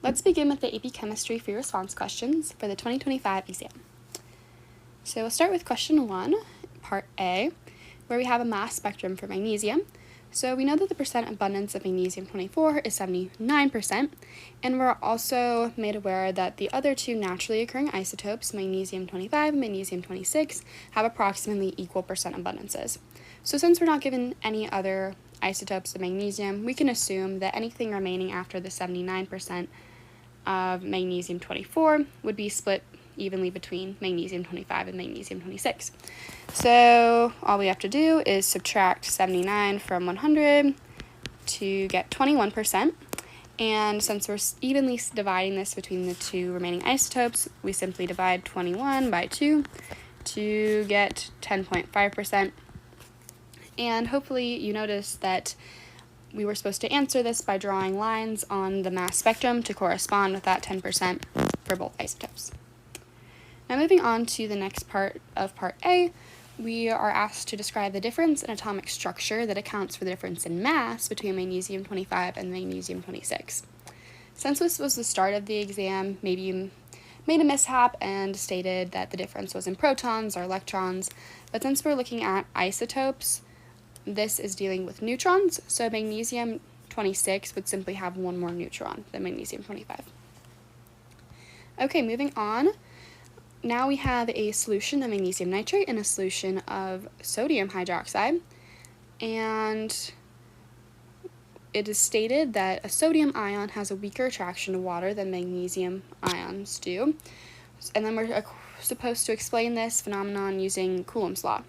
Let's begin with the AP Chemistry free response questions for the 2025 exam. So we'll start with question 1, part A, where we have a mass spectrum for magnesium. So we know that the percent abundance of magnesium-24 is 79%, and we're also made aware that the other two naturally occurring isotopes, magnesium-25 and magnesium-26, have approximately equal percent abundances. So since we're not given any other isotopes of magnesium, we can assume that anything remaining after the 79% of magnesium-24 would be split evenly between magnesium-25 and magnesium-26. So all we have to do is subtract 79 from 100 to get 21%. And since we're evenly dividing this between the two remaining isotopes, we simply divide 21 by 2 to get 10.5%. And hopefully you notice that we were supposed to answer this by drawing lines on the mass spectrum to correspond with that 10% for both isotopes. Now moving on to the next part of part A, we are asked to describe the difference in atomic structure that accounts for the difference in mass between magnesium-25 and magnesium-26. Since this was the start of the exam, maybe you made a mishap and stated that the difference was in protons or electrons, but since we're looking at isotopes, this is dealing with neutrons, so magnesium-26 would simply have one more neutron than magnesium-25. Okay, moving on. Now we have a solution of magnesium nitrate and a solution of sodium hydroxide, and it is stated that a sodium ion has a weaker attraction to water than magnesium ions do, and then we're supposed to explain this phenomenon using Coulomb's law.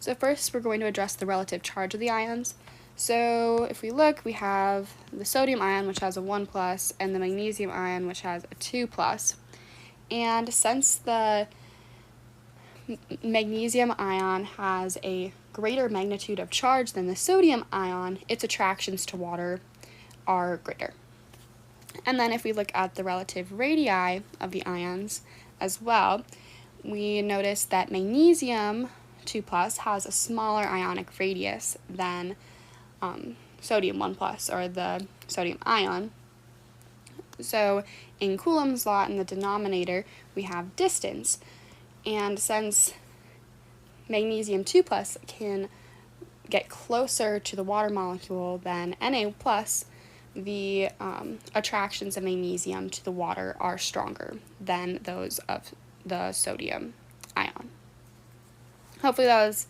So first we're going to address the relative charge of the ions. So if we look, we have the sodium ion, which has a 1+, and the magnesium ion, which has a 2+. And since the magnesium ion has a greater magnitude of charge than the sodium ion, its attractions to water are greater. And then if we look at the relative radii of the ions as well, we notice that magnesium 2+ has a smaller ionic radius than sodium 1+, or the sodium ion. So in Coulomb's law, in the denominator, we have distance. And since magnesium 2+ can get closer to the water molecule than Na+, the attractions of magnesium to the water are stronger than those of the sodium ion. Hopefully that was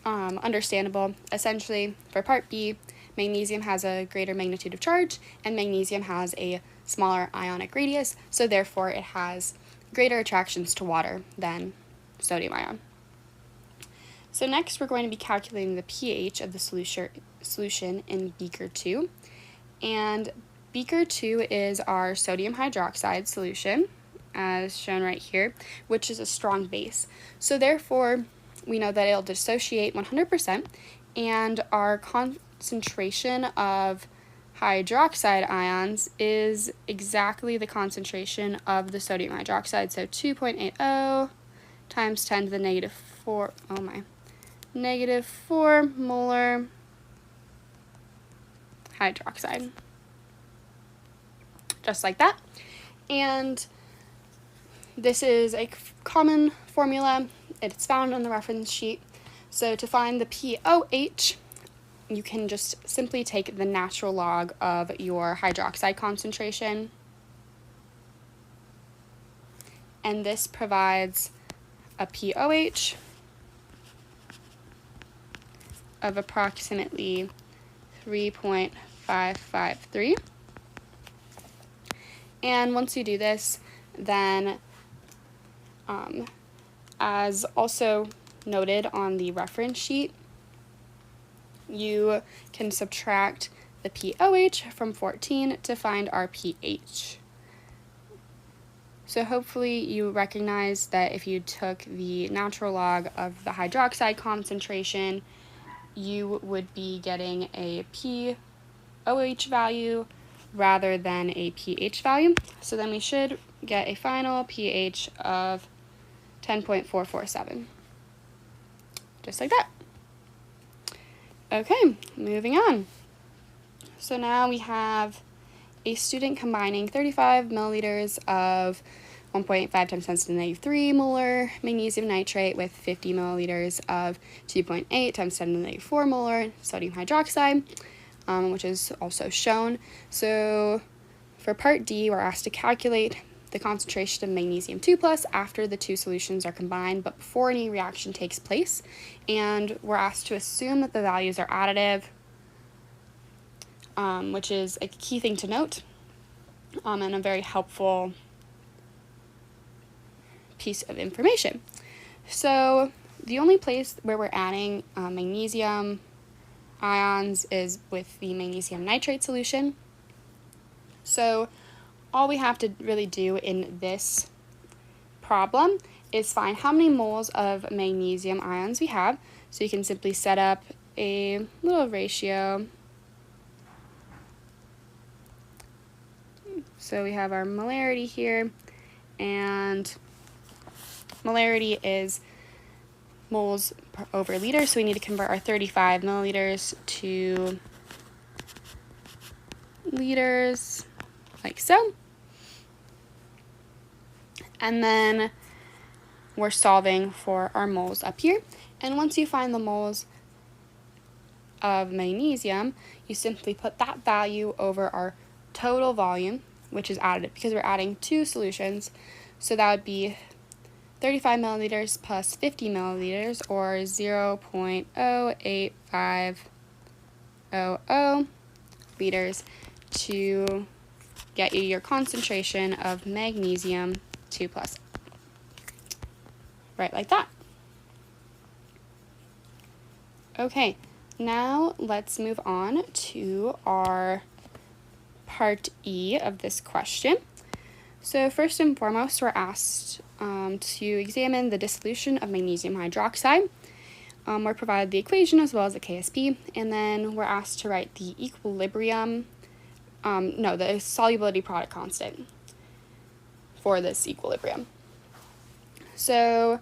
understandable. Essentially, for part B, magnesium has a greater magnitude of charge, and magnesium has a smaller ionic radius, so therefore it has greater attractions to water than sodium ion. So next we're going to be calculating the pH of the solution in beaker 2. And beaker 2 is our sodium hydroxide solution, as shown right here, which is a strong base. So therefore, we know that it'll dissociate 100%, and our concentration of hydroxide ions is exactly the concentration of the sodium hydroxide, so 2.80 times 10 to the negative 4 molar hydroxide. Just like that. And this is a common formula. It's found on the reference sheet. So to find the pOH, you can just simply take the natural log of your hydroxide concentration. And this provides a pOH of approximately 3.553. And once you do this, then as also noted on the reference sheet, you can subtract the pOH from 14 to find our pH. So hopefully you recognize that if you took the natural log of the hydroxide concentration, you would be getting a pOH value rather than a pH value. So then we should get a final pH of 10.447. Just like that. Okay, moving on. So now we have a student combining 35 milliliters of 1.5 times 10 to the negative 3 molar magnesium nitrate with 50 milliliters of 2.8 times 10 to the negative 4 molar sodium hydroxide, which is also shown. So for part D, we're asked to calculate the concentration of magnesium 2+ after the two solutions are combined, but before any reaction takes place. And we're asked to assume that the values are additive, which is a key thing to note, and a very helpful piece of information. So the only place where we're adding magnesium ions is with the magnesium nitrate solution. So all we have to really do in this problem is find how many moles of magnesium ions we have. So you can simply set up a little ratio. So we have our molarity here, and molarity is moles over liter, so we need to convert our 35 milliliters to liters, like so. And then we're solving for our moles up here. And once you find the moles of magnesium, you simply put that value over our total volume, which is added because we're adding two solutions. So that would be 35 milliliters plus 50 milliliters, or 0.08500 liters, to get you your concentration of magnesium 2+. Right, like that. Okay, now let's move on to our part E of this question. So first and foremost, we're asked to examine the dissolution of magnesium hydroxide. We're provided the equation as well as the KSP, and then we're asked to write the equilibrium, the solubility product constant for this equilibrium. So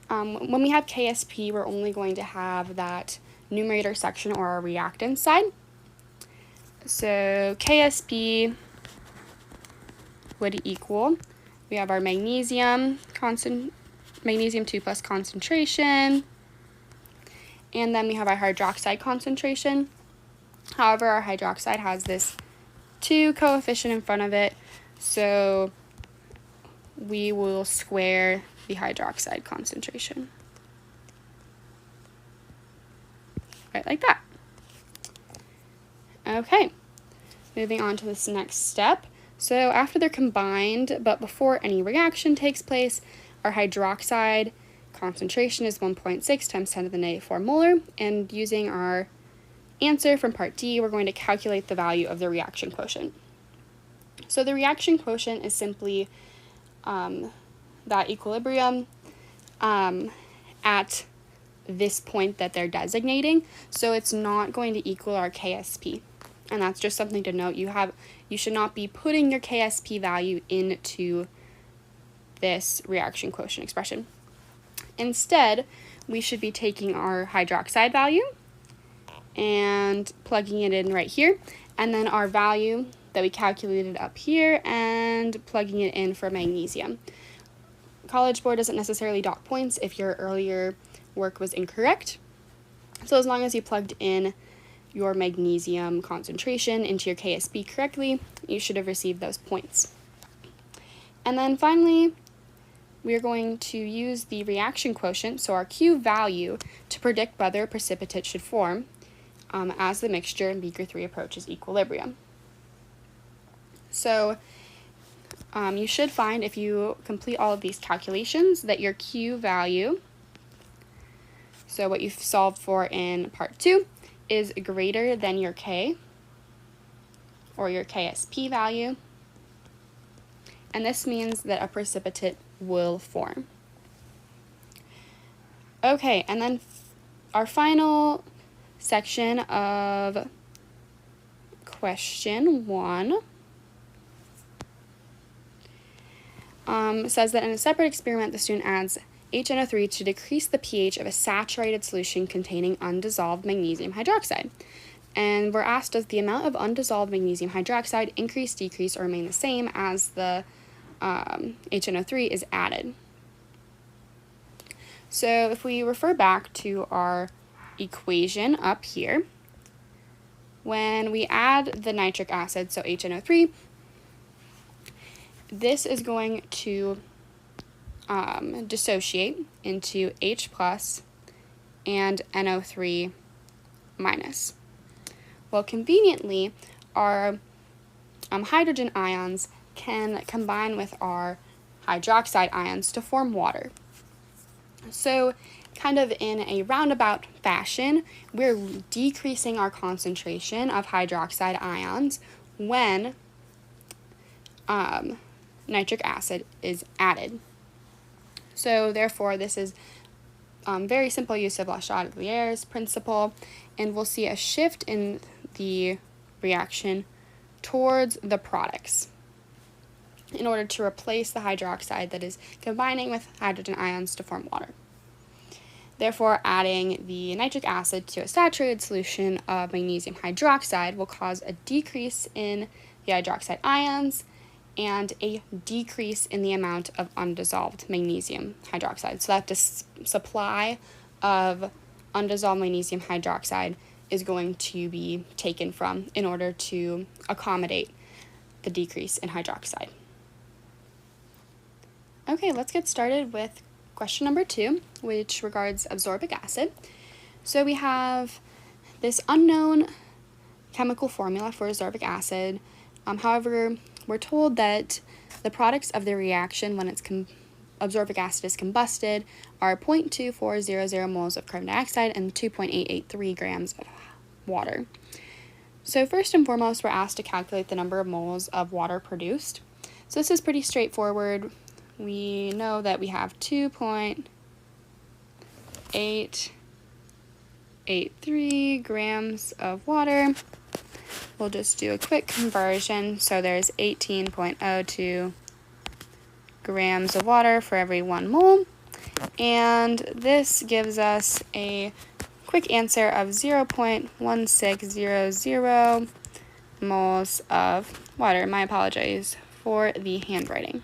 when we have KSP, we're only going to have that numerator section or our reactant side. So KSP would equal, we have our magnesium 2+ concentration, and then we have our hydroxide concentration. However, our hydroxide has this 2 coefficient in front of it, so we will square the hydroxide concentration. Right, like that. Okay, moving on to this next step. So after they're combined, but before any reaction takes place, our hydroxide concentration is 1.6 times 10 to the negative 4 molar, and using our answer from part D, we're going to calculate the value of the reaction quotient. So the reaction quotient is simply that equilibrium at this point that they're designating, so it's not going to equal our KSP. And that's just something to note. You should not be putting your KSP value into this reaction quotient expression. Instead, we should be taking our hydroxide value and plugging it in right here, and then our value that we calculated up here and plugging it in for magnesium. College Board doesn't necessarily dock points if your earlier work was incorrect. So as long as you plugged in your magnesium concentration into your KSP correctly, you should have received those points. And then finally, we are going to use the reaction quotient, so our Q value, to predict whether a precipitate should form as the mixture in beaker 3 approaches equilibrium. So you should find, if you complete all of these calculations, that your Q value, so what you've solved for in part 2, is greater than your K, or your KSP value, and this means that a precipitate will form. Okay, and then our final section of question 1 says that in a separate experiment, the student adds HNO3 to decrease the pH of a saturated solution containing undissolved magnesium hydroxide. And we're asked, does the amount of undissolved magnesium hydroxide increase, decrease, or remain the same as the HNO3 is added? So if we refer back to our equation up here, when we add the nitric acid, so HNO3, this is going to dissociate into H plus and NO3 minus. Well, conveniently, our hydrogen ions can combine with our hydroxide ions to form water. So kind of in a roundabout fashion, we're decreasing our concentration of hydroxide ions when nitric acid is added. So therefore, this is very simple use of Le Chatelier's principle, and we'll see a shift in the reaction towards the products in order to replace the hydroxide that is combining with hydrogen ions to form water. Therefore, adding the nitric acid to a saturated solution of magnesium hydroxide will cause a decrease in the hydroxide ions and a decrease in the amount of undissolved magnesium hydroxide. So that the supply of undissolved magnesium hydroxide is going to be taken from in order to accommodate the decrease in hydroxide. Okay, let's get started with question number 2, which regards absorbic acid. So we have this unknown chemical formula for absorbic acid. However, we're told that the products of the reaction when it's absorbic acid is combusted are 0.2400 moles of carbon dioxide and 2.883 grams of water. So first and foremost, we're asked to calculate the number of moles of water produced. So this is pretty straightforward. We know that we have 2.883 grams of water. We'll just do a quick conversion. So there's 18.02 grams of water for every 1 mole. And this gives us a quick answer of 0.1600 moles of water. My apologies for the handwriting.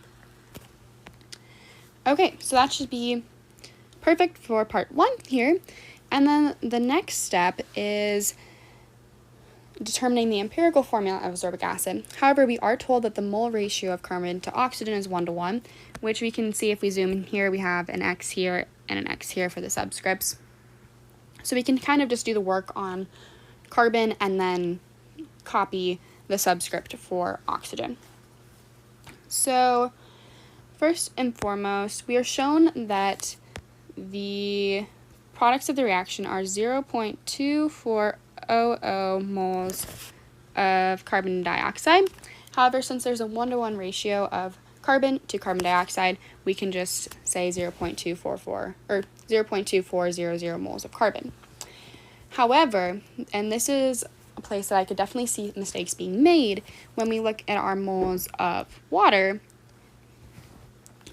Okay, so that should be perfect for part 1 here. And then the next step is determining the empirical formula of absorbic acid. However, we are told that the mole ratio of carbon to oxygen is 1:1, which we can see if we zoom in here, we have an X here and an X here for the subscripts. So we can kind of just do the work on carbon and then copy the subscript for oxygen. So first and foremost, we are shown that the products of the reaction are 0.2400 moles of carbon dioxide. However, since there's a 1:1 ratio of carbon to carbon dioxide, we can just say 0.2400 moles of carbon. However, and this is a place that I could definitely see mistakes being made when we look at our moles of water,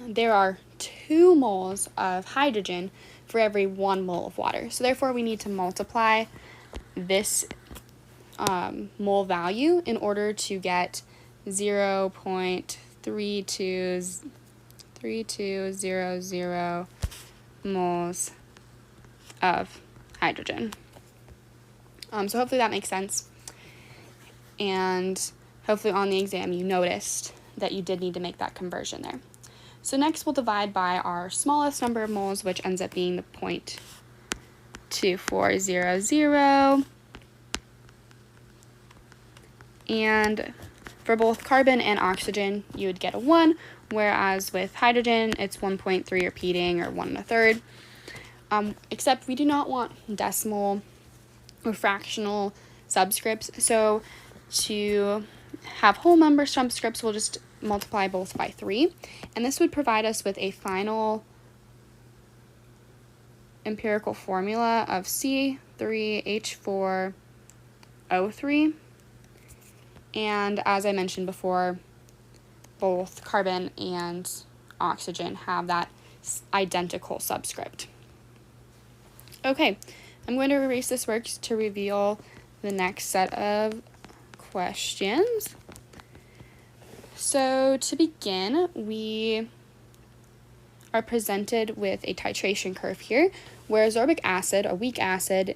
there are 2 moles of hydrogen for every 1 mole of water. So therefore, we need to multiply this mole value in order to get 0.3200 moles of hydrogen. So hopefully that makes sense. And hopefully on the exam you noticed that you did need to make that conversion there. So next we'll divide by our smallest number of moles, which ends up being the 0.2400. And for both carbon and oxygen, you would get a 1, whereas with hydrogen, it's 1.3 repeating, or 1 1/3. Except we do not want decimal or fractional subscripts. So to have whole number subscripts, we'll just multiply both by 3. And this would provide us with a final empirical formula of C3H4O3. And as I mentioned before, both carbon and oxygen have that identical subscript. Okay, I'm going to erase this work to reveal the next set of questions. So to begin, we are presented with a titration curve here, where ascorbic acid, a weak acid,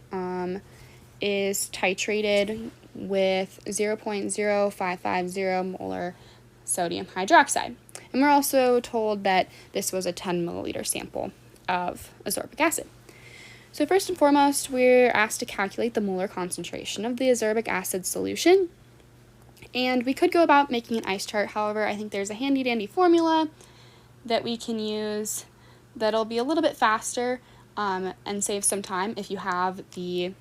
is titrated with 0.0550 molar sodium hydroxide. And we're also told that this was a 10 milliliter sample of ascorbic acid. So first and foremost, we're asked to calculate the molar concentration of the ascorbic acid solution. And we could go about making an ice chart. However, I think there's a handy dandy formula that we can use that'll be a little bit faster and save some time if you have the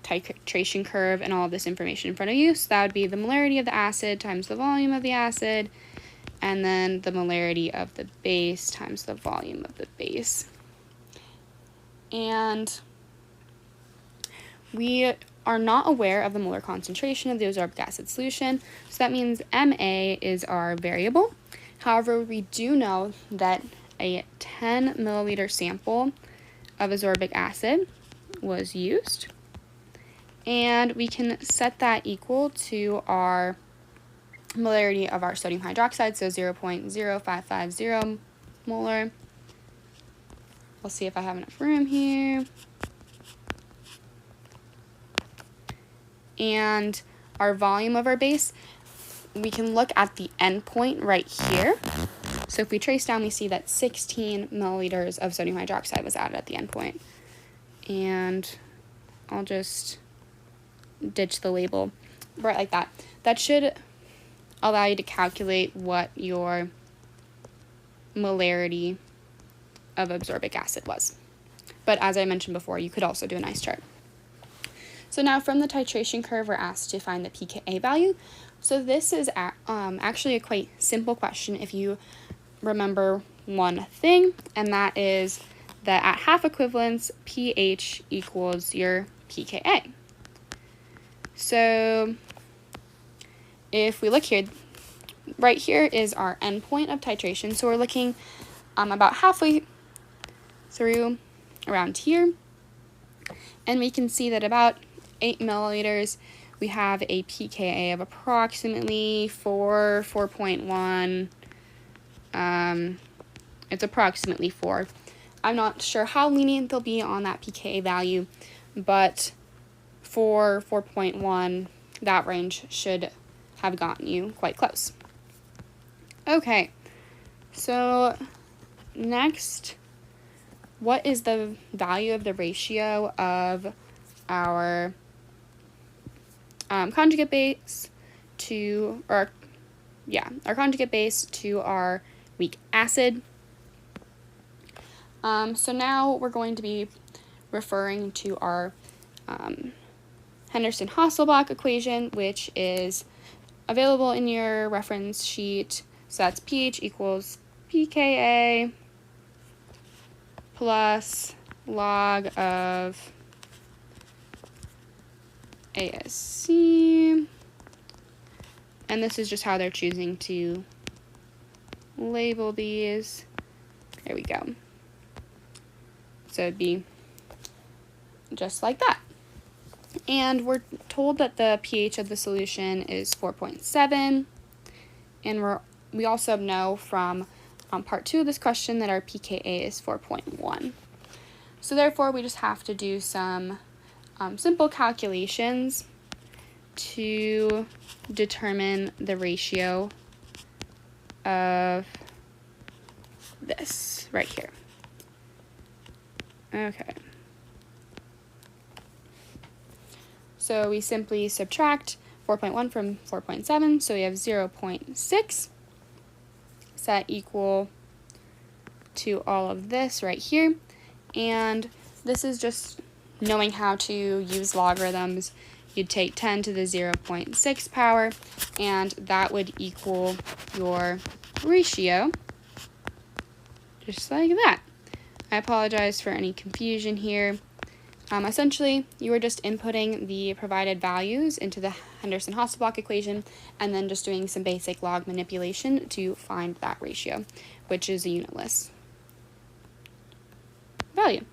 titration curve and all of this information in front of you. So that would be the molarity of the acid times the volume of the acid, and then the molarity of the base times the volume of the base. And we are not aware of the molar concentration of the ascorbic acid solution, so that means Ma is our variable. However, we do know that a 10 milliliter sample of ascorbic acid was used, and we can set that equal to our molarity of our sodium hydroxide, so 0.0550 molar. We'll see if I have enough room here. And our volume of our base, we can look at the endpoint right here. So if we trace down, we see that 16 milliliters of sodium hydroxide was added at the endpoint. And I'll just ditch the label right like that. That should allow you to calculate what your molarity of ascorbic acid was. But as I mentioned before, you could also do an ice chart. So now from the titration curve, we're asked to find the pKa value. So this is actually a quite simple question if you remember one thing, and that is that at half equivalence, pH equals your pKa. So if we look here, right here is our endpoint of titration. So we're looking about halfway through around here, and we can see that about 8 milliliters, we have a pKa of approximately 4.1. It's approximately 4. I'm not sure how lenient they'll be on that pKa value, but for 4.1, that range should have gotten you quite close. Okay, so next, what is the value of the ratio of our conjugate base to our conjugate base to our weak acid? So now we're going to be referring to our Henderson-Hasselbalch equation, which is available in your reference sheet. So that's pH equals pKa plus log of ASC, and this is just how they're choosing to label these. There we go. So it'd be just like that. And we're told that the pH of the solution is 4.7, and we also know from part 2 of this question that our pKa is 4.1. So therefore, we just have to do some simple calculations to determine the ratio of this right here. Okay. So we simply subtract 4.1 from 4.7, so we have 0.6. Set equal to all of this right here. And this is just knowing how to use logarithms. You'd take 10 to the 0.6 power, and that would equal your ratio, just like that. I apologize for any confusion here. Essentially, you are just inputting the provided values into the Henderson-Hasselbalch equation and then just doing some basic log manipulation to find that ratio, which is a unitless value.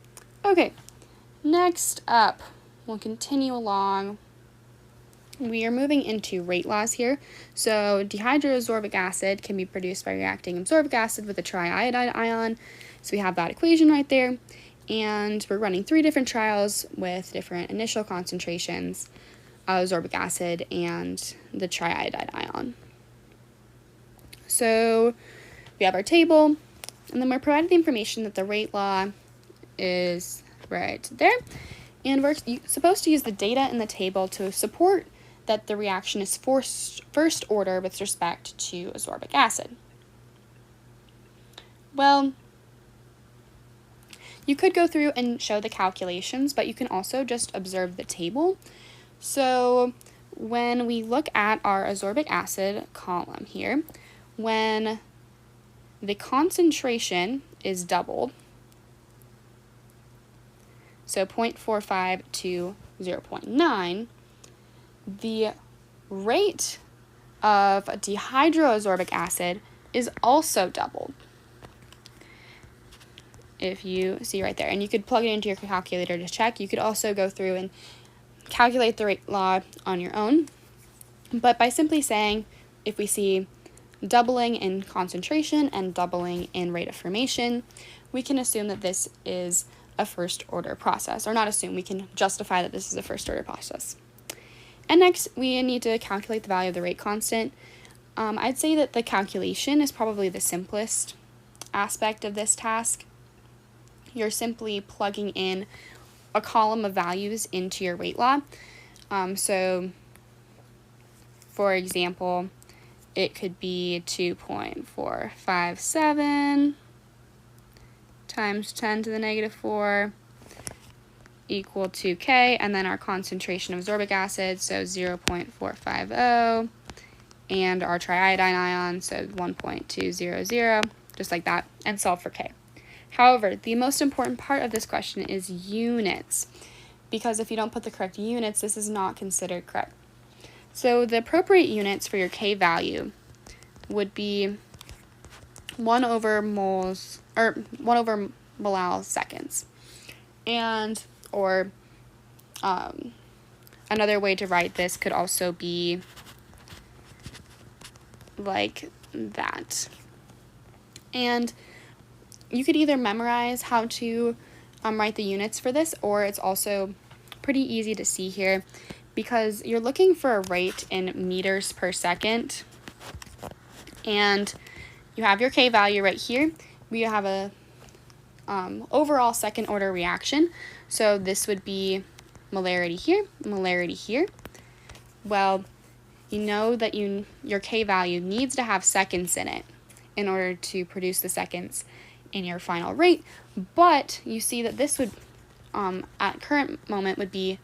Okay, next up, we'll continue along we are moving into rate laws here. So dehydroascorbic acid can be produced by reacting absorbic acid with a triiodide ion. So we have that equation right there. And we're running 3 different trials with different initial concentrations of ascorbic acid and the triiodide ion. So we have our table, and then we're provided the information that the rate law is right there. And we're supposed to use the data in the table to support that the reaction is first order with respect to ascorbic acid. Well, you could go through and show the calculations, but you can also just observe the table. So when we look at our ascorbic acid column here, when the concentration is doubled, so 0.45 to 0.9, the rate of dehydroascorbic acid is also doubled. If you see right there, and you could plug it into your calculator to check. You could also go through and calculate the rate law on your own. But by simply saying, if we see doubling in concentration and doubling in rate of formation, we can assume that this is a first order process, or not assume, we can justify that this is a first order process. And next, we need to calculate the value of the rate constant. I'd say that the calculation is probably the simplest aspect of this task. You're simply plugging in a column of values into your rate law. So, for example, it could be 2.457 times 10 to the negative 4 equal to K, and then our concentration of ascorbic acid, so 0.450, and our triiodine ion, so 1.200, just like that, and solve for K. However, the most important part of this question is units, because if you don't put the correct units, this is not considered correct. So the appropriate units for your K value would be 1 over moles, or 1 over molal seconds. And, or another way to write this could also be like that. And you could either memorize how to write the units for this, or it's also pretty easy to see here because you're looking for a rate in meters per second, and you have your K value right here. We have a overall second order reaction, so this would be molarity here, molarity here. Well, you know that your K value needs to have seconds in it in order to produce the seconds in your final rate, but you see that this would, at current moment, would be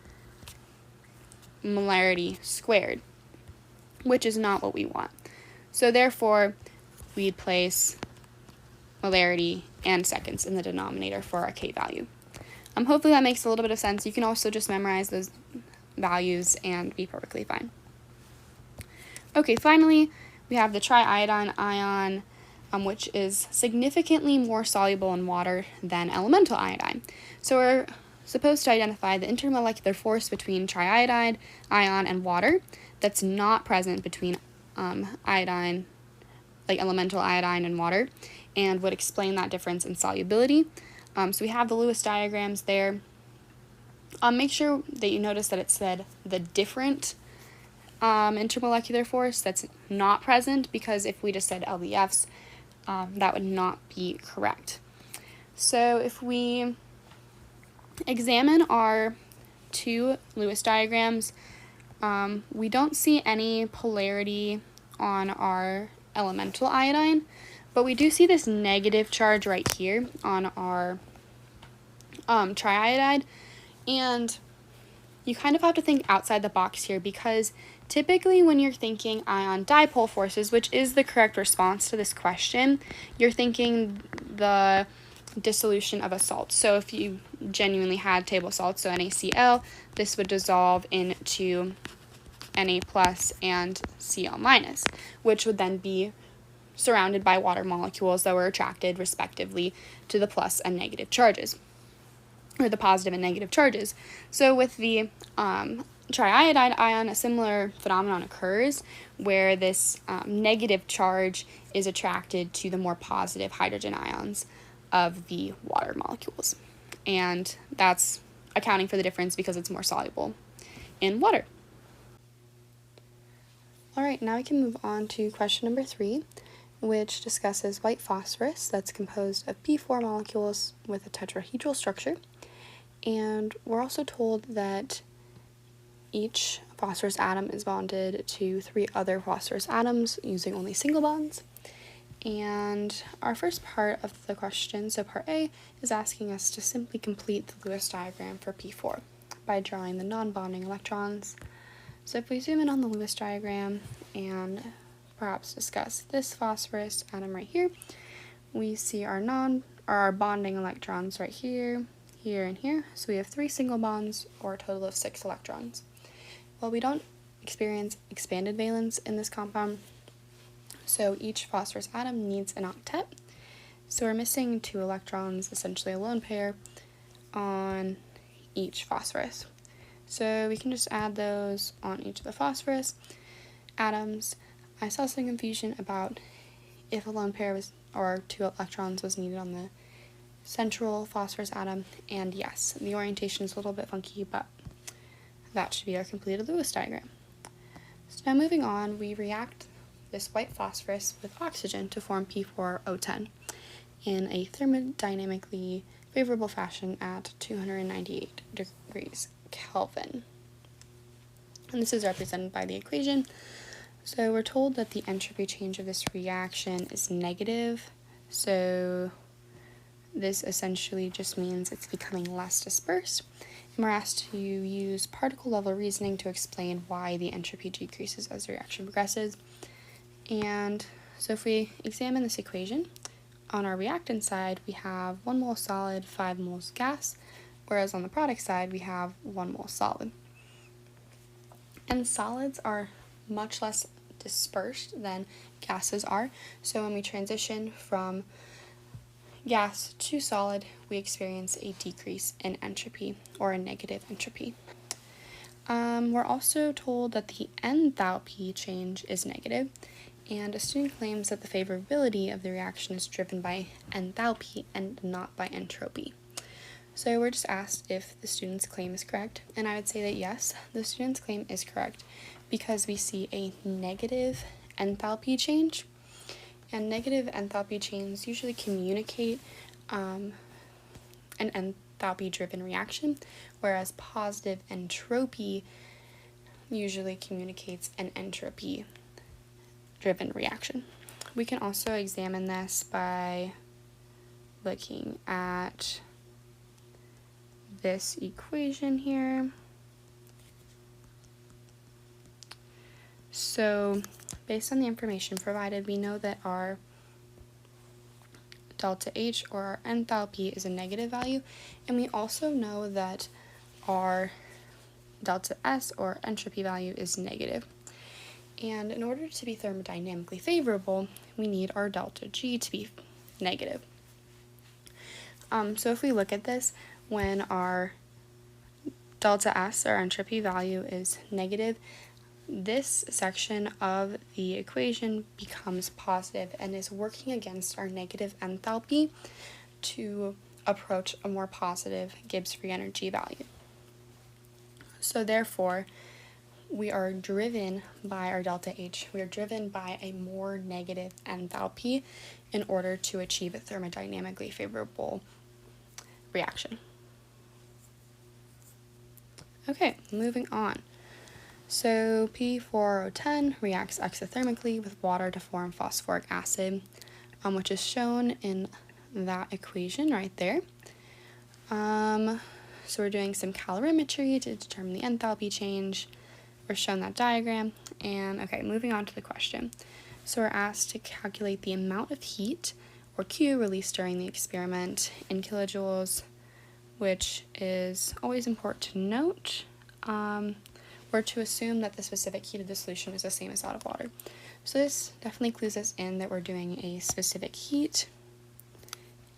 molarity squared, which is not what we want. So therefore, we'd place molarity and seconds in the denominator for our K value. Hopefully that makes a little bit of sense. You can also just memorize those values and be perfectly fine. Okay, finally, we have the triiodine ion, which is significantly more soluble in water than elemental iodine. So we're supposed to identify the intermolecular force between triiodide ion and water that's not present between iodine, like elemental iodine and water, and would explain that difference in solubility. So we have the Lewis diagrams there. Make sure that you notice that it said the different intermolecular force that's not present, because if we just said LBFs, that would not be correct. So if we examine our 2 Lewis diagrams, we don't see any polarity on our elemental iodine, but we do see this negative charge right here on our triiodide, and you kind of have to think outside the box here, because typically when you're thinking ion dipole forces, which is the correct response to this question, you're thinking the dissolution of a salt. So if you genuinely had table salt, so NaCl, this would dissolve into Na plus and Cl minus, which would then be surrounded by water molecules that were attracted respectively to the plus and negative charges, or the positive and negative charges. So with the triiodide ion, a similar phenomenon occurs where this negative charge is attracted to the more positive hydrogen ions of the water molecules. And that's accounting for the difference because it's more soluble in water. All right, now we can move on to question number 3, which discusses white phosphorus that's composed of P4 molecules with a tetrahedral structure. And we're also told that each phosphorus atom is bonded to 3 other phosphorus atoms using only single bonds. And our first part of the question, so part A, is asking us to simply complete the Lewis diagram for P4 by drawing the non-bonding electrons. So if we zoom in on the Lewis diagram and perhaps discuss this phosphorus atom right here, we see our bonding electrons right here, here, and here. So we have 3 single bonds, or a total of 6 electrons. Well, we don't experience expanded valence in this compound, so each phosphorus atom needs an octet. So we're missing 2 electrons, essentially a lone pair, on each phosphorus. So we can just add those on each of the phosphorus atoms. I saw some confusion about if a lone pair was, or 2 electrons was needed on the central phosphorus atom, and yes, the orientation is a little bit funky, but that should be our completed Lewis diagram. So now moving on, we react this white phosphorus with oxygen to form P4O10 in a thermodynamically favorable fashion at 298 degrees Kelvin. And this is represented by the equation. So we're told that the entropy change of this reaction is negative, so this essentially just means it's becoming less dispersed. And we're asked to use particle level reasoning to explain why the entropy decreases as the reaction progresses. And so if we examine this equation, on our reactant side we have 1 mole solid, 5 moles gas, whereas on the product side we have 1 mole solid. And solids are much less dispersed than gases are, so when we transition from gas to solid, we experience a decrease in entropy, or a negative entropy. We're also told that the enthalpy change is negative, and a student claims that the favorability of the reaction is driven by enthalpy and not by entropy. So we're just asked if the student's claim is correct, and I would say that yes, the student's claim is correct because we see a negative enthalpy change. And negative enthalpy changes usually communicate an enthalpy-driven reaction, whereas positive entropy usually communicates an entropy-driven reaction. We can also examine this by looking at this equation here. So based on the information provided, we know that our delta H, or our enthalpy, is a negative value, and we also know that our delta S, or entropy value, is negative. And in order to be thermodynamically favorable, we need our delta G to be negative. So if we look at this, when our delta S, or entropy value, is negative, this section of the equation becomes positive and is working against our negative enthalpy to approach a more positive Gibbs free energy value. So therefore, we are driven by our delta H. We are driven by a more negative enthalpy in order to achieve a thermodynamically favorable reaction. Okay, moving on. So P4O10 reacts exothermically with water to form phosphoric acid, which is shown in that equation right there. So we're doing some calorimetry to determine the enthalpy change. We're shown that diagram, and okay, moving on to the question. So we're asked to calculate the amount of heat, or Q, released during the experiment in kilojoules, which is always important to note. Or to assume that the specific heat of the solution is the same as that of water. So this definitely clues us in that we're doing a specific heat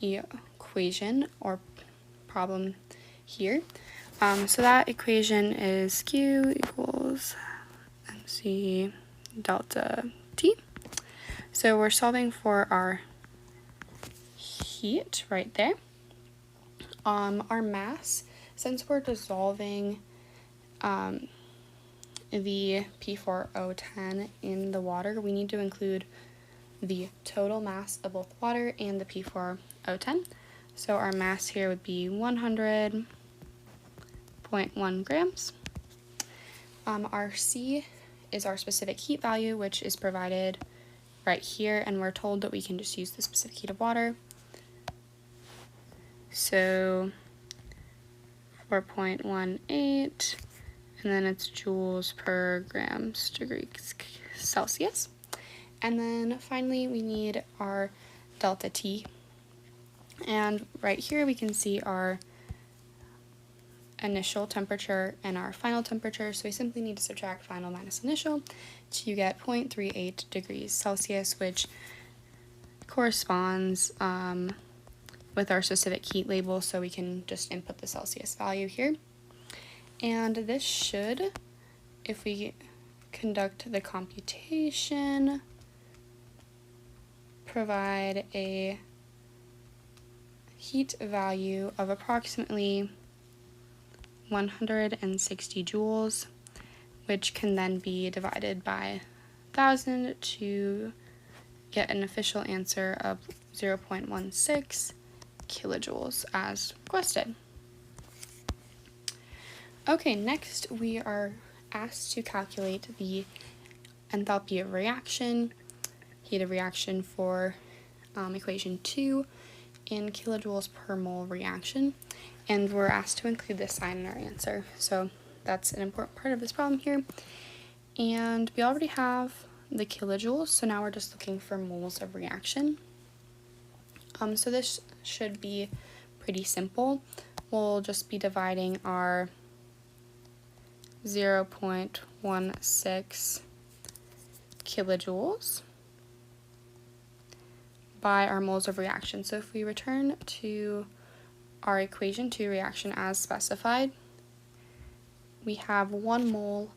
equation or problem here. So that equation is Q equals MC delta T. So we're solving for our heat right there. Our mass, since we're dissolving the P4O10 in the water, we need to include the total mass of both water and the P4O10. So our mass here would be 100.1 grams. Our C is our specific heat value, which is provided right here, and we're told that we can just use the specific heat of water. So 4.18, and then it's joules per grams degrees Celsius. And then finally we need our delta T. And right here we can see our initial temperature and our final temperature. So we simply need to subtract final minus initial to get 0.38 degrees Celsius, which corresponds with our specific heat label, so we can just input the Celsius value here. And this should, if we conduct the computation, provide a heat value of approximately 160 joules, which can then be divided by 1,000 to get an official answer of 0.16 kilojoules as requested. Okay, next we are asked to calculate the enthalpy of reaction, heat of reaction for equation 2 in kilojoules per mole reaction, and we're asked to include this sign in our answer. So that's an important part of this problem here. And we already have the kilojoules, so now we're just looking for moles of reaction. So this should be pretty simple. We'll just be dividing our 0.16 kilojoules by our moles of reaction. So if we return to our equation 2 reaction as specified, we have 1 mole,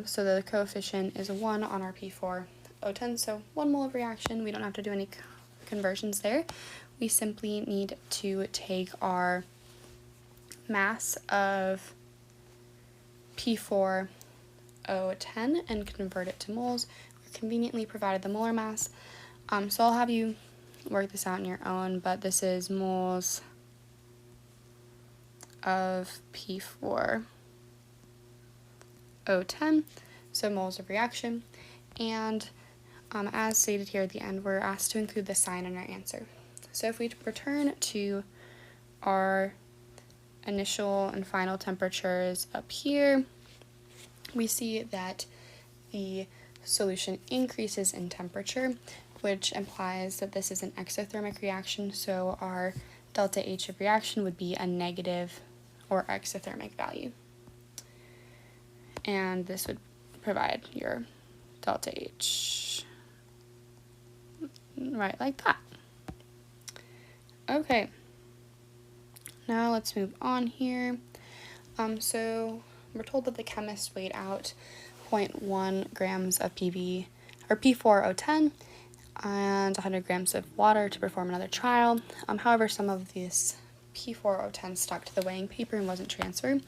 so the coefficient is 1 on our P4O10, so 1 mole of reaction. We don't have to do any conversions there. We simply need to take our mass of P4O10 and convert it to moles. We're conveniently provided the molar mass, so I'll have you work this out on your own, but this is moles of P4O10, so moles of reaction, and as stated here at the end, we're asked to include the sign in our answer. So if we return to our initial and final temperatures up here, we see that the solution increases in temperature, which implies that this is an exothermic reaction, so our delta H of reaction would be a negative or exothermic value. And this would provide your delta H right like that. Okay, now let's move on here. So we're told that the chemist weighed out 0.1 grams of P4O10 and 100 grams of water to perform another trial. However, some of this P4O10 stuck to the weighing paper and wasn't transferred.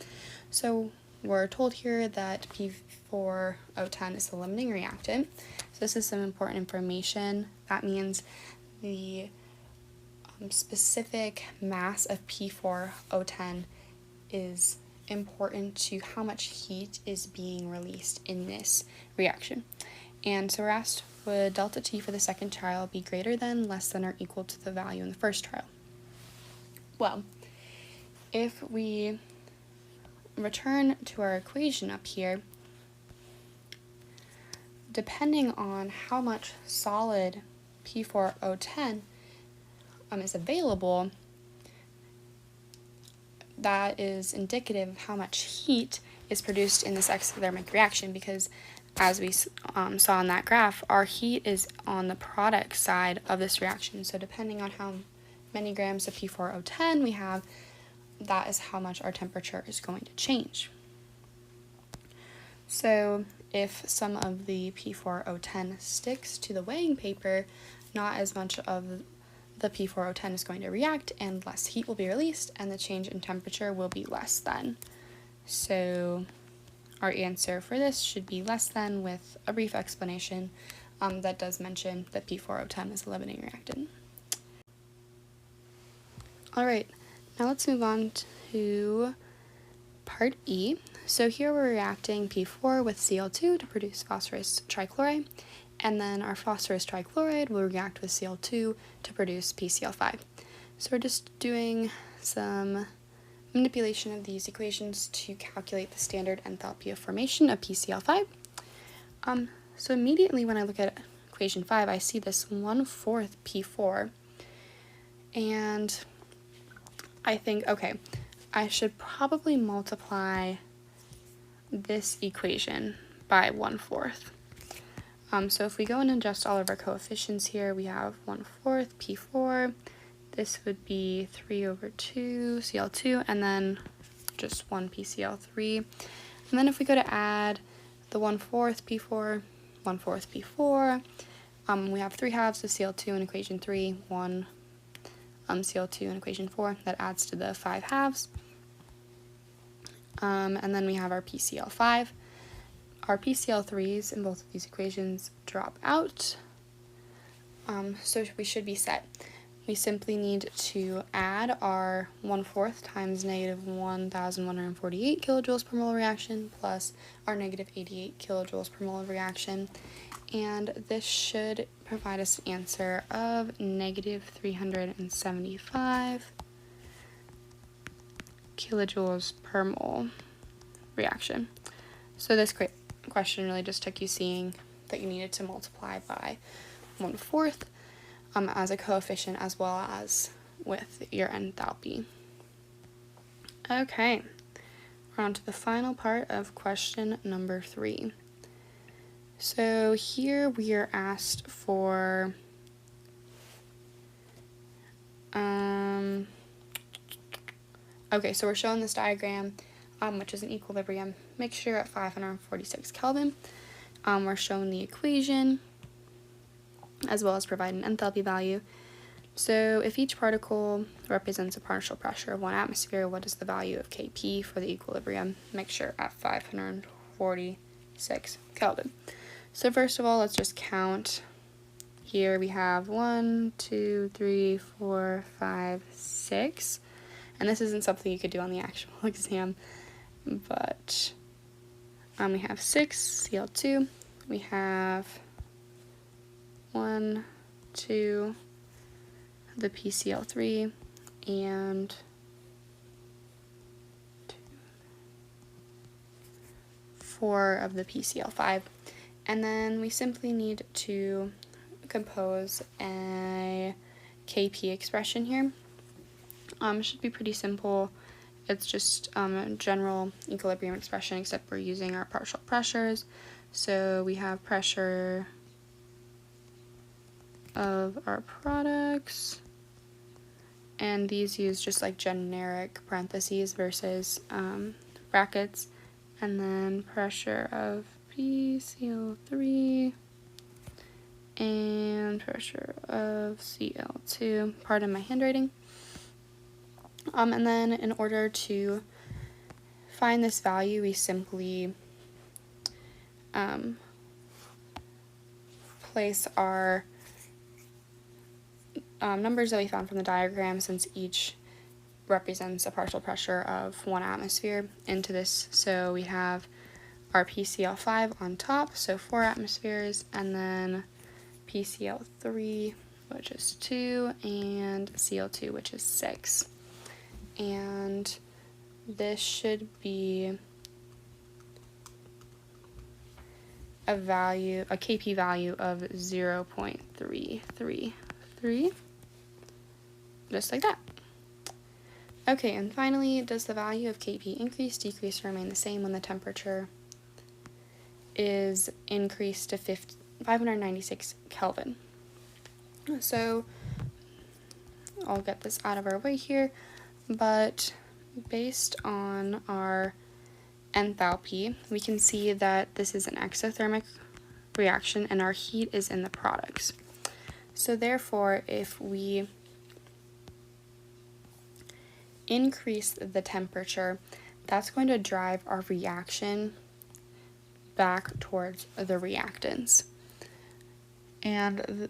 So we're told here that P4O10 is the limiting reactant. So this is some important information. That means the specific mass of P4O10 is important to how much heat is being released in this reaction. And so we're asked, would delta T for the second trial be greater than, less than, or equal to the value in the first trial? Well, if we return to our equation up here, depending on how much solid P4O10 is available, that is indicative of how much heat is produced in this exothermic reaction, because as we saw in that graph, our heat is on the product side of this reaction. So depending on how many grams of P4O10 we have, that is how much our temperature is going to change. So if some of the P4O10 sticks to the weighing paper, not as much of the P4O10 is going to react and less heat will be released, and the change in temperature will be less than. So our answer for this should be less than, with a brief explanation that does mention that P4O10 is a limiting reactant. Alright, now let's move on to part E. So here we're reacting P4 with Cl2 to produce phosphorus trichloride, and then our phosphorus trichloride will react with Cl2 to produce PCl5. So we're just doing some manipulation of these equations to calculate the standard enthalpy of formation of PCl5. So immediately when I look at equation 5, I see this 1/4 P4, and I think, okay, I should probably multiply this equation by 1/4. So if we go and adjust all of our coefficients here, we have 1/4 P4, this would be 3/2 Cl2, and then just 1 PCl3. And then if we go to add the 1/4 P4, 1/4 P4, we have 3/2 of Cl2 in equation 3, 1 Cl2 in equation 4, that adds to the 5/2. And then we have our PCl5. Our PCl3s in both of these equations drop out, so we should be set. We simply need to add our 1/4 times negative 1,148 kilojoules per mole reaction plus our negative 88 kilojoules per mole reaction, and this should provide us an answer of negative 375 kilojoules per mole reaction. So this question really just took you seeing that you needed to multiply by 1/4 as a coefficient, as well as with your enthalpy. Okay, we're on to the final part of question number 3. So here we are asked for okay, so we're showing this diagram, which is an equilibrium mixture at 546 Kelvin. We're showing the equation, as well as provide an enthalpy value. So if each particle represents a partial pressure of 1 atmosphere, what is the value of Kp for the equilibrium mixture at 546 Kelvin? So first of all, let's just count. Here we have 1, 2, 3, 4, 5, 6. And this isn't something you could do on the actual exam, but we have 6 Cl2. We have 1, 2, the PCl3, and 2, 4 of the PCl5. And then we simply need to compose a Kp expression here. It should be pretty simple. It's just a general equilibrium expression, except we're using our partial pressures. So we have pressure of our products, and these use just like generic parentheses versus brackets, and then pressure of PCl3 and pressure of Cl2. Pardon my handwriting. And then in order to find this value, we simply place our numbers that we found from the diagram, since each represents a partial pressure of 1 atmosphere, into this. So we have our PCl5 on top, so 4 atmospheres, and then PCl3, which is 2, and Cl2, which is 6. And this should be a Kp value of 0.333, just like that. Okay, and finally, does the value of Kp increase, decrease, or remain the same when the temperature is increased to 596 Kelvin? So I'll get this out of our way here, but based on our enthalpy, we can see that this is an exothermic reaction and our heat is in the products. So therefore, if we increase the temperature, that's going to drive our reaction back towards the reactants. And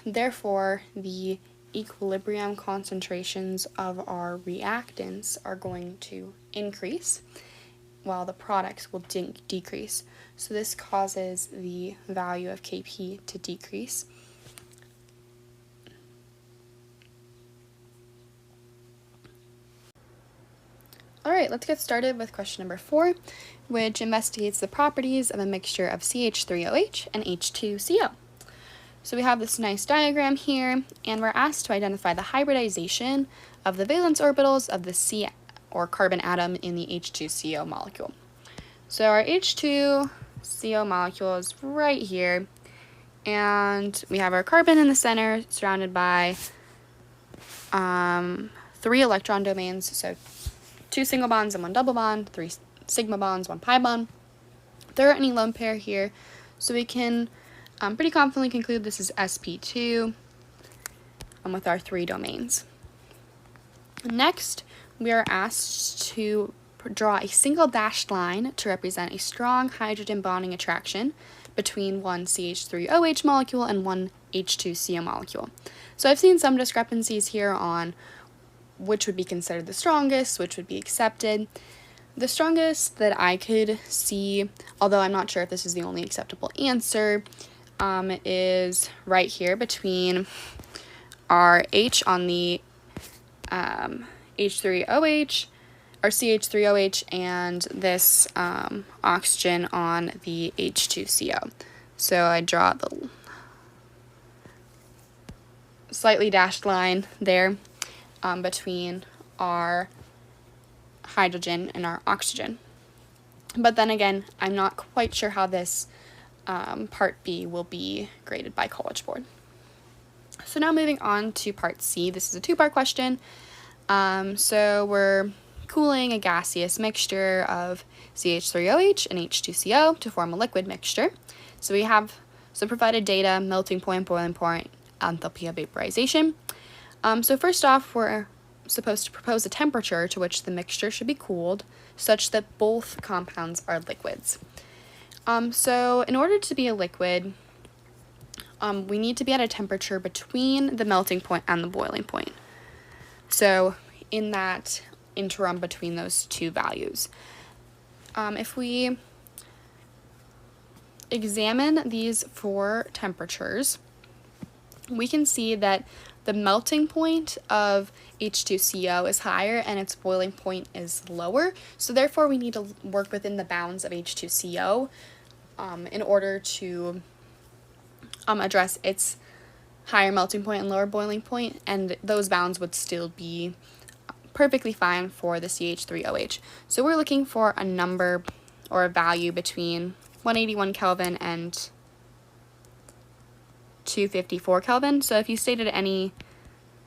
therefore, the equilibrium concentrations of our reactants are going to increase while the products will decrease. So this causes the value of Kp to decrease. Alright, let's get started with question number 4, which investigates the properties of a mixture of CH3OH and H2CO. So we have this nice diagram here, and we're asked to identify the hybridization of the valence orbitals of the C or carbon atom in the H2CO molecule. So our H2CO molecule is right here, and we have our carbon in the center surrounded by 3 electron domains, so 2 single bonds and 1 double bond, 3 sigma bonds, 1 pi bond. There aren't any lone pair here, so we can pretty confidently conclude this is sp2 with our 3 domains. Next, we are asked to draw a single dashed line to represent a strong hydrogen bonding attraction between one CH3OH molecule and one H2CO molecule. So I've seen some discrepancies here on which would be considered the strongest, which would be accepted. The strongest that I could see, although I'm not sure if this is the only acceptable answer, is right here between our H on the H3OH, or CH3OH, and this oxygen on the H2CO. So I draw the slightly dashed line there between our hydrogen and our oxygen. But then again, I'm not quite sure how this part B will be graded by College Board. So now moving on to part C. This is a 2-part question. So we're cooling a gaseous mixture of CH3OH and H2CO to form a liquid mixture. So we have provided data, melting point, boiling point, enthalpy of vaporization. So first off, we're supposed to propose a temperature to which the mixture should be cooled such that both compounds are liquids. So in order to be a liquid, we need to be at a temperature between the melting point and the boiling point. So in that interim between those two values. If we examine these 4 temperatures, we can see that the melting point of H2CO is higher and its boiling point is lower. So therefore we need to work within the bounds of H2CO in order to address its higher melting point and lower boiling point, and those bounds would still be perfectly fine for the CH3OH. So we're looking for a number or a value between 181 Kelvin and 254 Kelvin. So if you stated any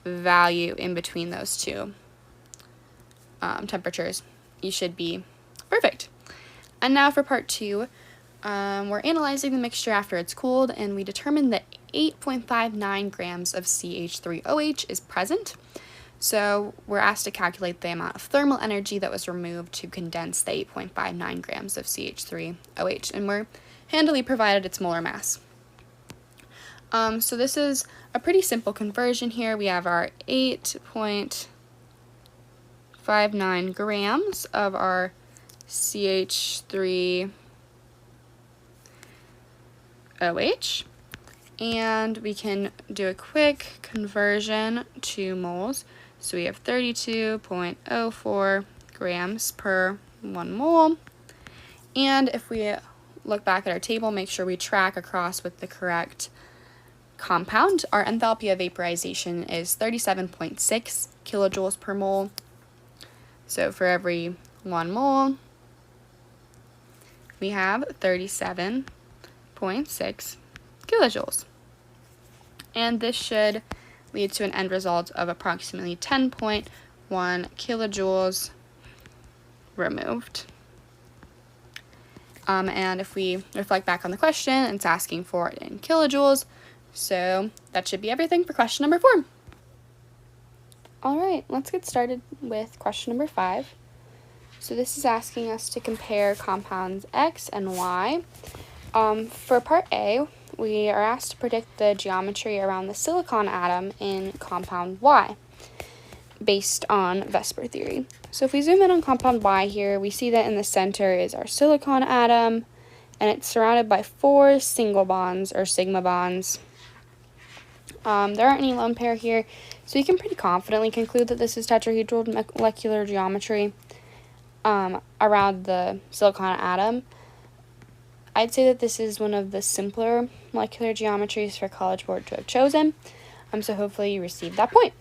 value in between those two temperatures, you should be perfect. And now for part 2, we're analyzing the mixture after it's cooled, and we determined that 8.59 grams of CH3OH is present. So we're asked to calculate the amount of thermal energy that was removed to condense the 8.59 grams of CH3OH, and we're handily provided its molar mass. So this is a pretty simple conversion here. We have our 8.59 grams of our CH3OH, and we can do a quick conversion to moles. So we have 32.04 grams per 1 mole. And if we look back at our table, make sure we track across with the correct compound. Our enthalpy of vaporization is 37.6 kilojoules per mole. So for every 1 mole, we have 37.6 kilojoules. And this should leads to an end result of approximately 10.1 kilojoules removed. And if we reflect back on the question, it's asking for it in kilojoules, so that should be everything for question number 4. Alright, let's get started with question number 5. So this is asking us to compare compounds X and Y. For part A, we are asked to predict the geometry around the silicon atom in compound Y, based on Vesper theory. So if we zoom in on compound Y here, we see that in the center is our silicon atom, and it's surrounded by 4 single bonds, or sigma bonds. There aren't any lone pair here, so you can pretty confidently conclude that this is tetrahedral molecular geometry around the silicon atom. I'd say that this is one of the simpler molecular geometries for College Board to have chosen, so hopefully you received that point.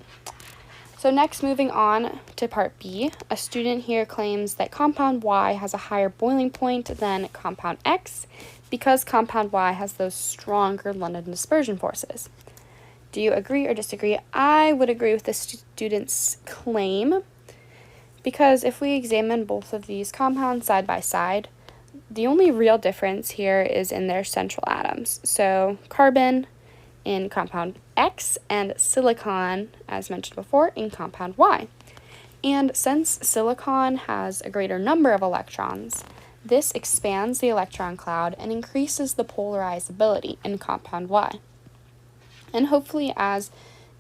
So next, moving on to part B, a student here claims that compound Y has a higher boiling point than compound X because compound Y has those stronger London dispersion forces. Do you agree or disagree? I would agree with the student's claim, because if we examine both of these compounds side by side, the only real difference here is in their central atoms. So carbon in compound X and silicon, as mentioned before, in compound Y. And since silicon has a greater number of electrons, this expands the electron cloud and increases the polarizability in compound Y. And hopefully, as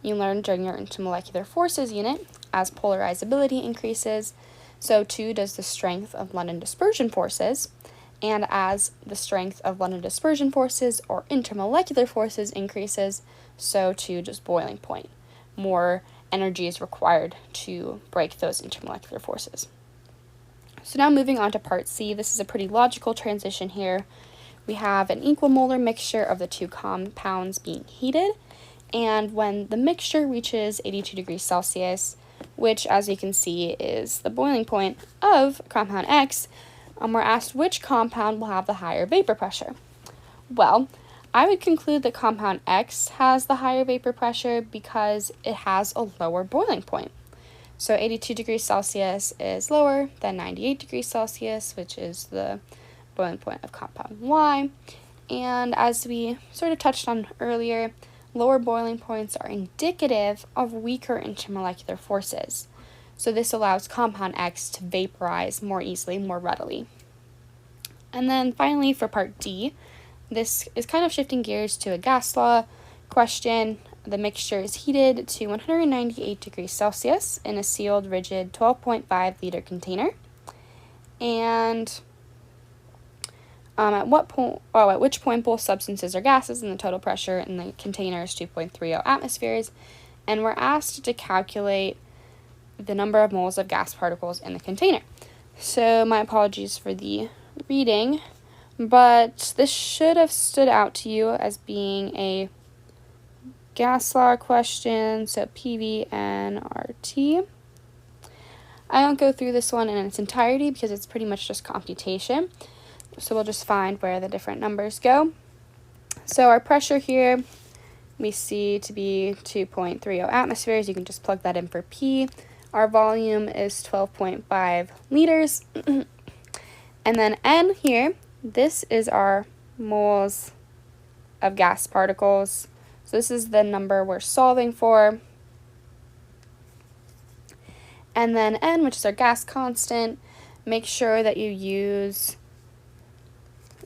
you learned during your intermolecular forces unit, as polarizability increases, so too does the strength of London dispersion forces. And as the strength of London dispersion forces or intermolecular forces increases, so too does boiling point. More energy is required to break those intermolecular forces. So now moving on to part C, this is a pretty logical transition here. We have an equal molar mixture of the 2 compounds being heated, and when the mixture reaches 82 degrees Celsius, which as you can see is the boiling point of compound X, we're asked which compound will have the higher vapor pressure. Well, I would conclude that compound X has the higher vapor pressure because it has a lower boiling point. So 82 degrees Celsius is lower than 98 degrees Celsius, which is the boiling point of compound Y. And as we sort of touched on earlier, lower boiling points are indicative of weaker intermolecular forces. So this allows compound X to vaporize more easily, more readily. And then finally for part D, this is kind of shifting gears to a gas law question. The mixture is heated to 198 degrees Celsius in a sealed, rigid 12.5 liter container. And at which point both substances are gases and the total pressure in the container is 2.30 atmospheres. And we're asked to calculate the number of moles of gas particles in the container. So my apologies for the reading, but this should have stood out to you as being a gas law question, so PVNRT. I won't go through this one in its entirety because it's pretty much just computation, so we'll just find where the different numbers go. So our pressure here we see to be 2.30 atmospheres. You can just plug that in for P. Our volume is 12.5 liters. And then N here, this is our moles of gas particles. So this is the number we're solving for. And then N, which is our gas constant, make sure that you use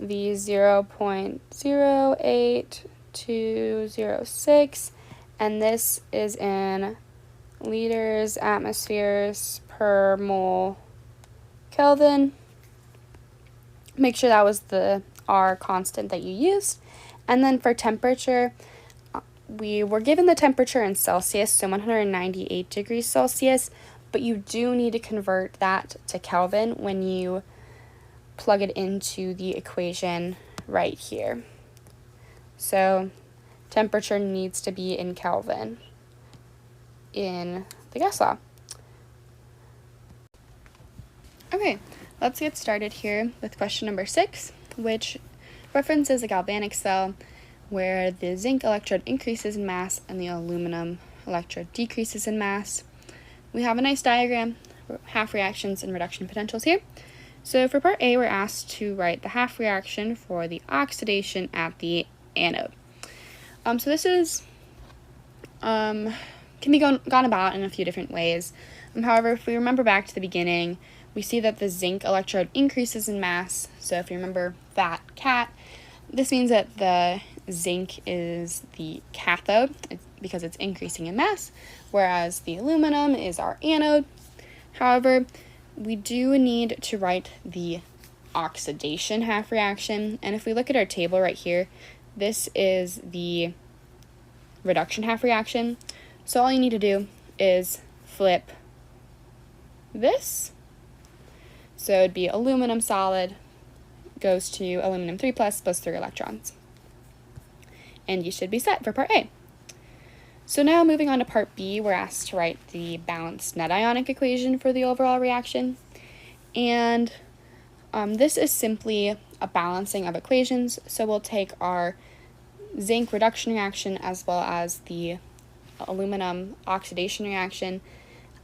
the 0.08206, and this is in liters, atmospheres per mole Kelvin. Make sure that was the R constant that you used. And then for temperature, we were given the temperature in Celsius, so 198 degrees Celsius, but you do need to convert that to Kelvin when you plug it into the equation right here. So temperature needs to be in Kelvin in the gas law. Okay, let's get started here with question number 6, which references a galvanic cell where the zinc electrode increases in mass and the aluminum electrode decreases in mass. We have a nice diagram, half reactions and reduction potentials here. So for part A, we're asked to write the half reaction for the oxidation at the anode. So this is can be gone about in a few different ways. However, if we remember back to the beginning, we see that the zinc electrode increases in mass. So if you remember that cat, this means that the zinc is the cathode because it's increasing in mass, whereas the aluminum is our anode. However, we do need to write the oxidation half reaction, and if we look at our table right here, this is the reduction half reaction. So all you need to do is flip this. So it'd be aluminum solid goes to aluminum 3+ plus 3 electrons. And you should be set for part A. So now moving on to part B, we're asked to write the balanced net ionic equation for the overall reaction. And this is simply a balancing of equations. So we'll take our zinc reduction reaction as well as the aluminum oxidation reaction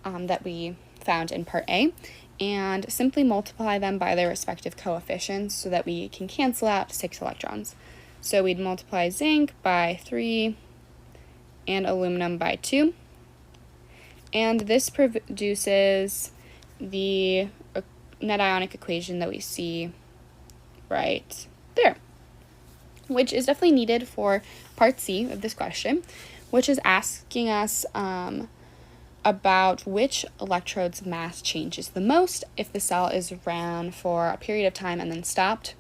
that we found in part A, and simply multiply them by their respective coefficients so that we can cancel out 6 electrons. So we'd multiply zinc by 3 and aluminum by 2, and this produces the net ionic equation that we see right there, which is definitely needed for part C of this question, which is asking us about which electrode's mass changes the most if the cell is ran for a period of time and then stopped.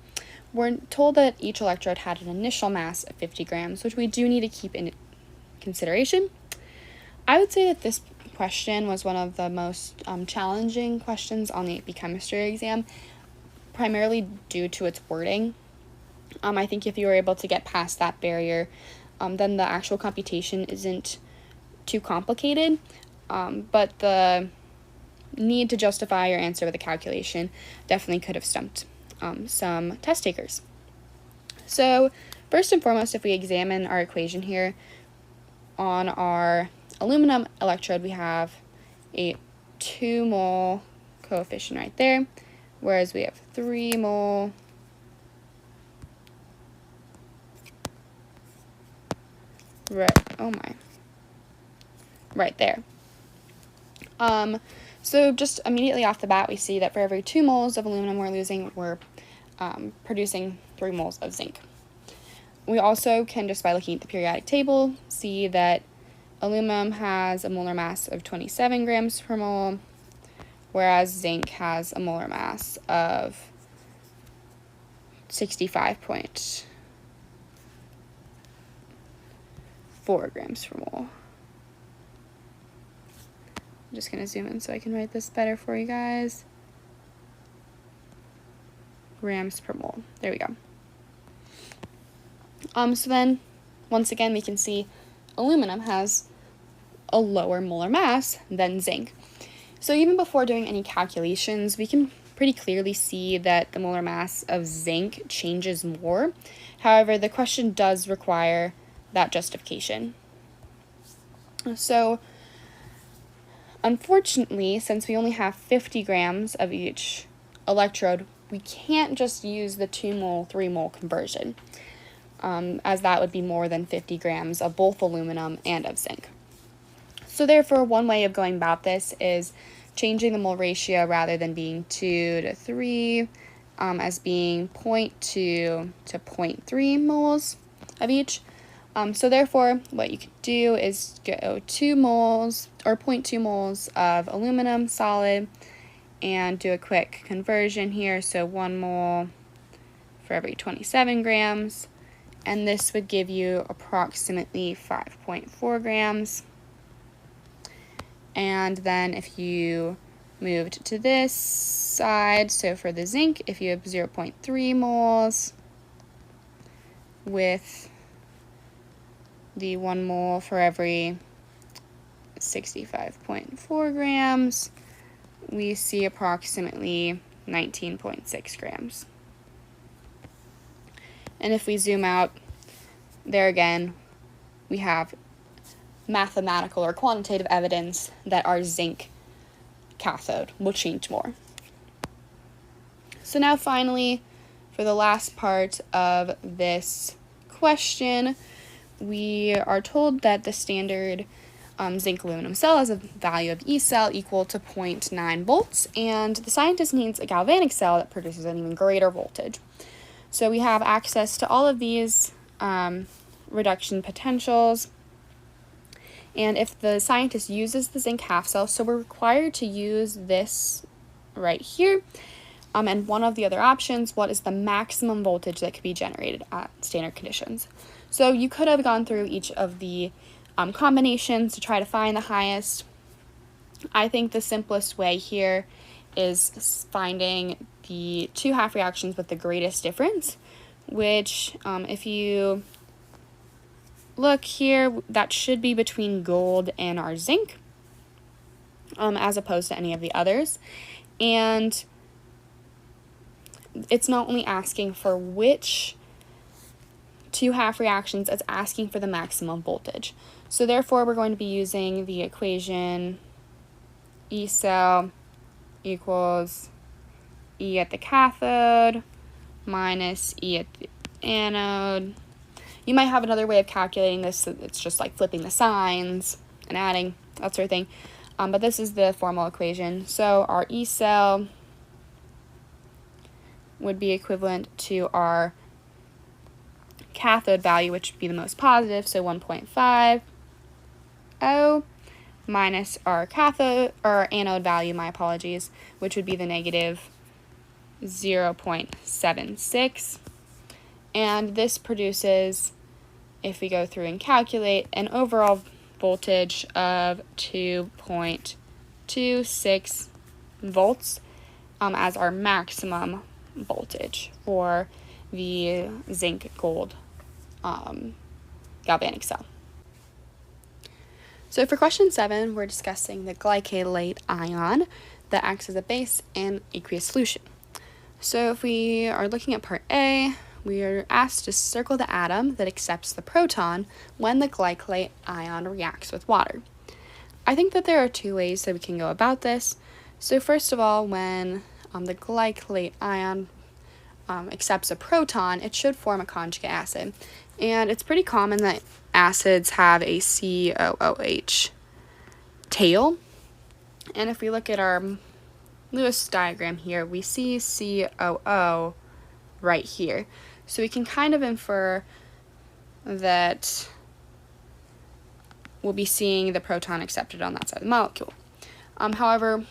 We're told that each electrode had an initial mass of 50 grams, which we do need to keep in consideration. I would say that this question was one of the most challenging questions on the AP chemistry exam, primarily due to its wording. I think if you were able to get past that barrier, then the actual computation isn't too complicated, but the need to justify your answer with a calculation definitely could have stumped some test takers. So first and foremost, if we examine our equation here, on our aluminum electrode, we have a 2 mole coefficient right there, whereas we have 3 mole right there. So just immediately off the bat, we see that for every 2 moles of aluminum we're losing, we're producing 3 moles of zinc. We also can, just by looking at the periodic table, see that aluminum has a molar mass of 27 grams per mole, whereas zinc has a molar mass of 65.4 grams per mole. I'm just going to zoom in so I can write this better for you guys. Grams per mole. There we go. So then, once again, we can see aluminum has a lower molar mass than zinc. So even before doing any calculations, we can pretty clearly see that the molar mass of zinc changes more. However, the question does require that justification. So, unfortunately, since we only have 50 grams of each electrode, we can't just use the 2 mole, 3 mole conversion, as that would be more than 50 grams of both aluminum and of zinc. So therefore, one way of going about this is changing the mole ratio rather than being 2 to 3, as being 0.2 to 0.3 moles of each. So therefore, what you could do is go 2 moles or 0.2 moles of aluminum solid and do a quick conversion here. So 1 mole for every 27 grams. And this would give you approximately 5.4 grams. And then if you moved to this side, so for the zinc, if you have 0.3 moles with the 1 mole for every 65.4 grams, we see approximately 19.6 grams. And if we zoom out, there again, we have mathematical or quantitative evidence that our zinc cathode will change more. So now finally, for the last part of this question, we are told that the standard zinc aluminum cell has a value of E cell equal to 0.9 volts, and the scientist needs a galvanic cell that produces an even greater voltage. So we have access to all of these reduction potentials, and if the scientist uses the zinc half cell, so we're required to use this right here, and one of the other options, what is the maximum voltage that could be generated at standard conditions. So you could have gone through each of the combinations to try to find the highest. I think the simplest way here is finding the two half reactions with the greatest difference, which if you look here, that should be between gold and our zinc, as opposed to any of the others. And it's not only asking for which two half reactions, it's asking for the maximum voltage. So therefore, we're going to be using the equation E cell equals E at the cathode minus E at the anode. You might have another way of calculating this, so it's just like flipping the signs and adding, that sort of thing. But this is the formal equation. So our E cell would be equivalent to our cathode value, which would be the most positive, so 1.50 minus our cathode, or our anode value, my apologies, which would be the negative 0.76. And this produces, if we go through and calculate, an overall voltage of 2.26 volts as our maximum voltage for the zinc gold galvanic cell. So for question 7, we're discussing the glycolate ion that acts as a base in aqueous solution. So if we are looking at part A, we are asked to circle the atom that accepts the proton when the glycolate ion reacts with water. I think that there are two ways that we can go about this. So first of all, when the glycolate ion accepts a proton, it should form a conjugate acid. And it's pretty common that acids have a COOH tail. And if we look at our Lewis diagram here, we see COO right here. So we can kind of infer that we'll be seeing the proton accepted on that side of the molecule. However,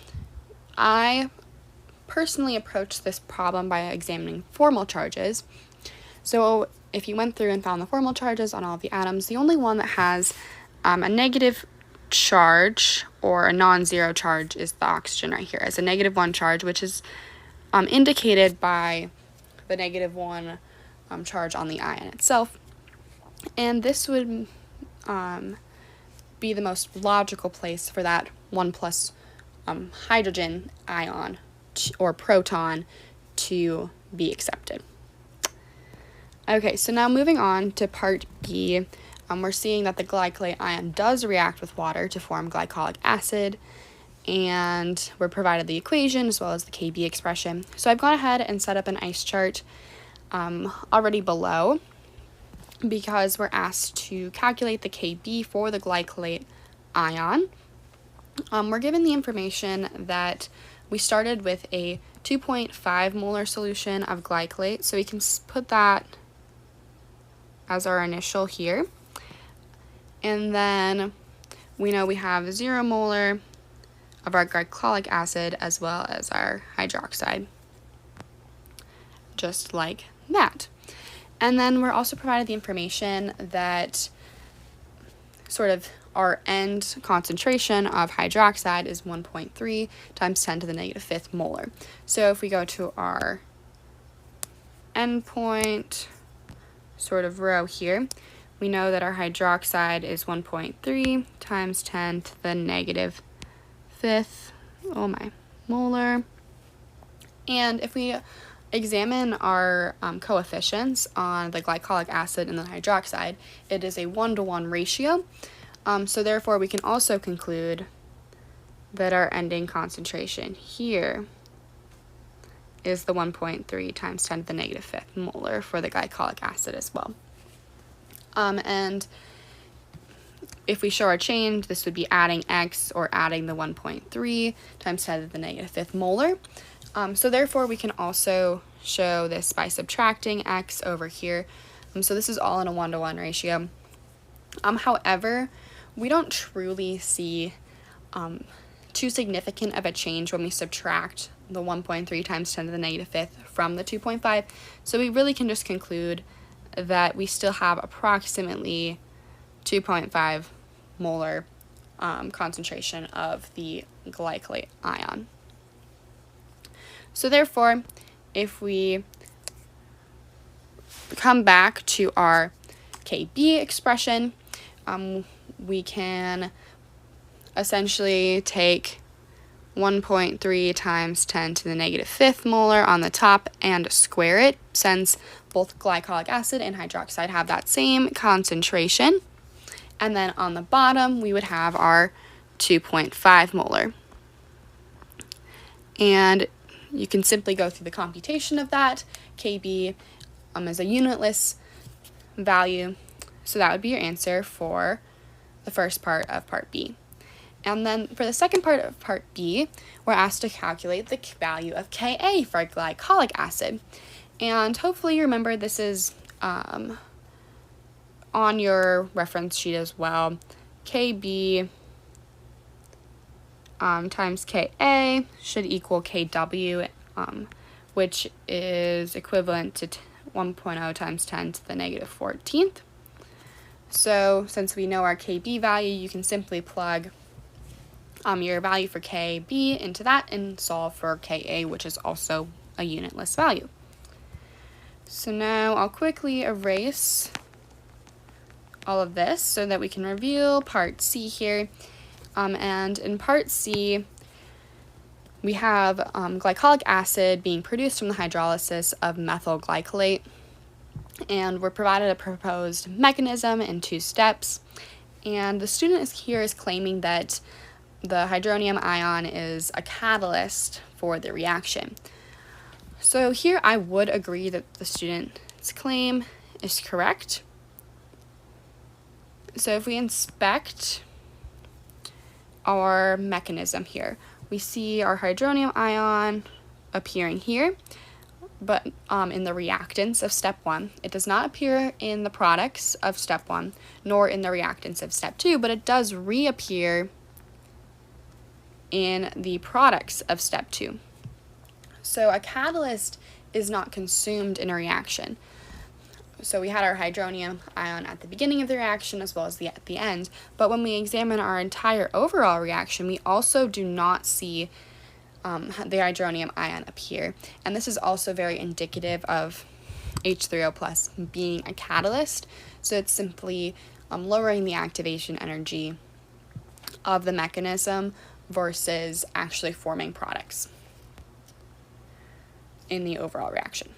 I personally approached this problem by examining formal charges. So if you went through and found the formal charges on all of the atoms, the only one that has a negative charge or a non-zero charge is the oxygen right here, as a -1 charge, which is indicated by the -1 charge on the ion itself. And this would be the most logical place for that 1+ hydrogen ion or proton to be accepted. Okay, so now moving on to part B, we're seeing that the glycolate ion does react with water to form glycolic acid, and we're provided the equation as well as the Kb expression. So I've gone ahead and set up an ice chart already below, because we're asked to calculate the Kb for the glycolate ion. We're given the information that we started with a 2.5 molar solution of glycolate, so we can put that as our initial here. And then we know we have 0 molar of our glycolic acid as well as our hydroxide, just like that. And then we're also provided the information that sort of our end concentration of hydroxide is 1.3 times 10 to the -5th molar. So if we go to our endpoint sort of row here, we know that our hydroxide is 1.3 times 10 to the -5th, molar. And if we examine our coefficients on the glycolic acid and the hydroxide, it is a 1-to-1 ratio. So therefore, we can also conclude that our ending concentration here is the 1.3 times 10 to the negative fifth molar for the glycolic acid as well. And if we show our change, this would be adding x or adding the 1.3 times 10 to the negative fifth molar. So therefore, we can also show this by subtracting x over here. So this is all in a 1-to-1 ratio. However, we don't truly see too significant of a change when we subtract the 1.3 times 10 to the negative fifth from the 2.5. So we really can just conclude that we still have approximately 2.5 molar concentration of the glycolate ion. So therefore, if we come back to our Kb expression, we can essentially take 1.3 times 10 to the negative fifth molar on the top and square it, since both glycolic acid and hydroxide have that same concentration. And then on the bottom, we would have our 2.5 molar. And you can simply go through the computation of that. Kb is a unitless value, so that would be your answer for the first part of part B. And then for the second part of part B, we're asked to calculate the value of Ka for glycolic acid. And hopefully you remember this is on your reference sheet as well. Kb times Ka should equal Kw, which is equivalent to 1.0 times 10 to the negative 14th. So since we know our Kb value, you can simply plug your value for Kb into that and solve for Ka, which is also a unitless value. So now I'll quickly erase all of this so that we can review part C here. And in part C, we have glycolic acid being produced from the hydrolysis of methyl glycolate. And we're provided a proposed mechanism in 2 steps. And the student here is claiming that the hydronium ion is a catalyst for the reaction. So here I would agree that the student's claim is correct. So if we inspect our mechanism here, we see our hydronium ion appearing here, but in the reactants of step 1. It does not appear in the products of step 1, nor in the reactants of step 2, but it does reappear in the products of step 2. So a catalyst is not consumed in a reaction. So we had our hydronium ion at the beginning of the reaction as well as at the end, but when we examine our entire overall reaction, we also do not see the hydronium ion appear. And this is also very indicative of H3O plus being a catalyst. So it's simply lowering the activation energy of the mechanism versus actually forming products in the overall reaction.